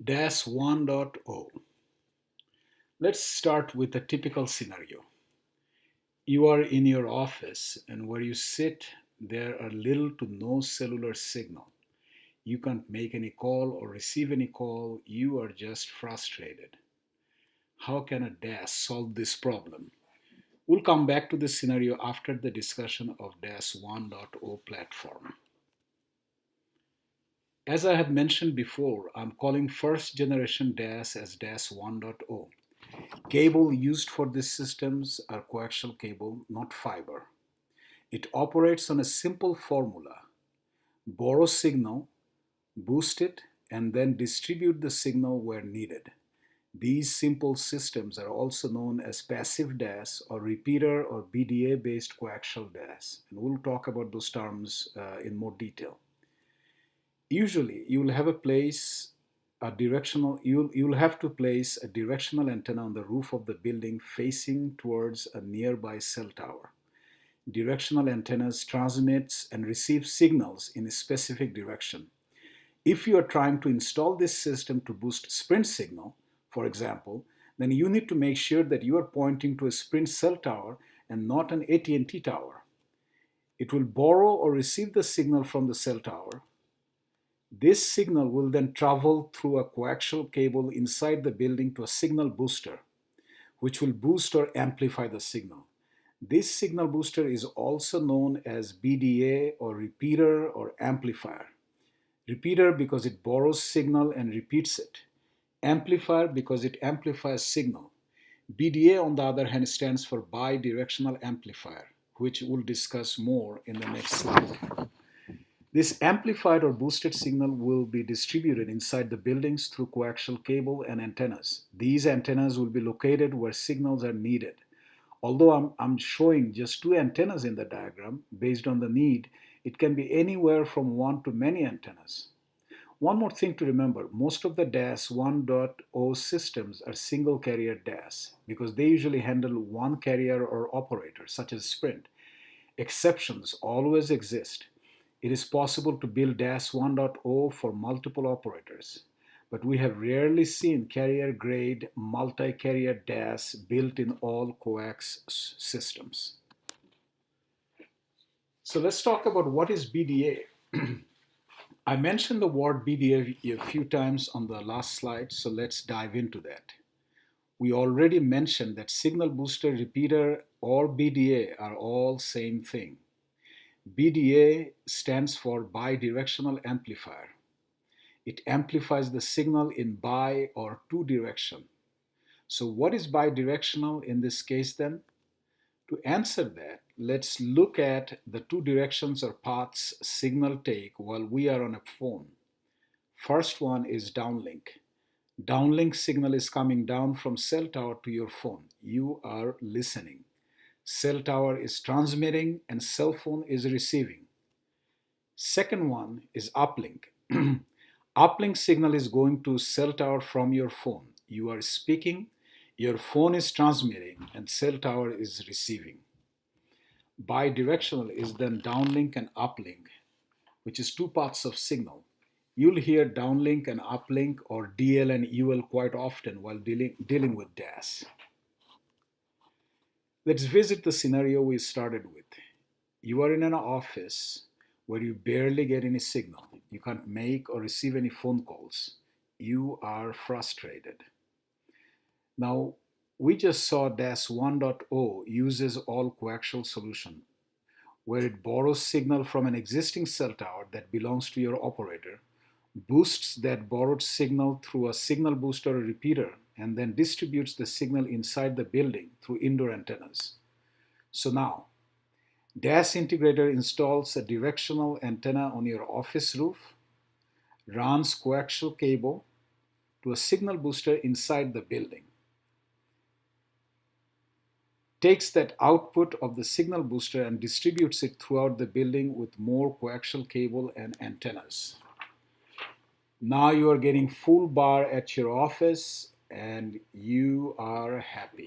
DAS 1.0. Let's start with a typical scenario. You are in your office, and where you sit, there are little to no cellular signal. You can't make any call or receive any call. You are just frustrated. How can a DAS solve this problem? We'll come back to this scenario after the discussion of DAS 1.0 platform. As I have mentioned before, I'm calling first generation DAS as DAS 1.0. Cable used for these systems are coaxial cable, not fiber. It operates on a simple formula: borrow signal, boost it, and then distribute the signal where needed. These simple systems are also known as passive DAS or repeater or BDA based coaxial DAS. And we'll talk about those terms in more detail. Usually, you'll have to place a directional antenna on the roof of the building facing towards a nearby cell tower. Directional antennas transmits and receive signals in a specific direction. If you are trying to install this system to boost Sprint signal, for example, then you need to make sure that you are pointing to a Sprint cell tower and not an AT&T tower. It will borrow or receive the signal from the cell tower. This signal will then travel through a coaxial cable inside the building to a signal booster, which will boost or amplify the signal. This signal booster is also known as BDA or repeater or amplifier. Repeater because it borrows signal and repeats it. Amplifier because it amplifies signal. BDA, on the other hand, stands for bidirectional amplifier, which we'll discuss more in the next slide. This amplified or boosted signal will be distributed inside the buildings through coaxial cable and antennas. These antennas will be located where signals are needed. Although I'm showing just two antennas in the diagram, based on the need, it can be anywhere from one to many antennas. One more thing to remember, most of the DAS 1.0 systems are single carrier DAS because they usually handle one carrier or operator, such as Sprint. Exceptions always exist. It is possible to build DAS 1.0 for multiple operators, but we have rarely seen carrier-grade multi-carrier DAS built in all coax systems. So let's talk about what is BDA. I mentioned the word BDA a few times on the last slide, so let's dive into that. We already mentioned that signal booster, repeater, or BDA are all same thing. BDA stands for bidirectional amplifier. It amplifies the signal in bi or two direction. So what is bidirectional in this case then? To answer that, let's look at the two directions or paths signal take while we are on a phone. First one is downlink. Downlink signal is coming down from cell tower to your phone. You are listening. Cell tower is transmitting and cell phone is receiving. Second one is uplink. Uplink signal is going to cell tower from your phone. You are speaking, your phone is transmitting, and cell tower is receiving. Bidirectional is then downlink and uplink, which is two paths of signal. You'll hear downlink and uplink or DL and UL quite often while dealing with DAS. Let's visit the scenario we started with. You are in an office where you barely get any signal. You can't make or receive any phone calls. You are frustrated. Now, we just saw DAS 1.0 uses all coaxial solution, where it borrows signal from an existing cell tower that belongs to your operator, boosts that borrowed signal through a signal booster or repeater, and then distributes the signal inside the building through indoor antennas. So now, DAS integrator installs a directional antenna on your office roof, runs coaxial cable to a signal booster inside the building, takes that output of the signal booster and distributes it throughout the building with more coaxial cable and antennas. Now you are getting full bar at your office and you are happy.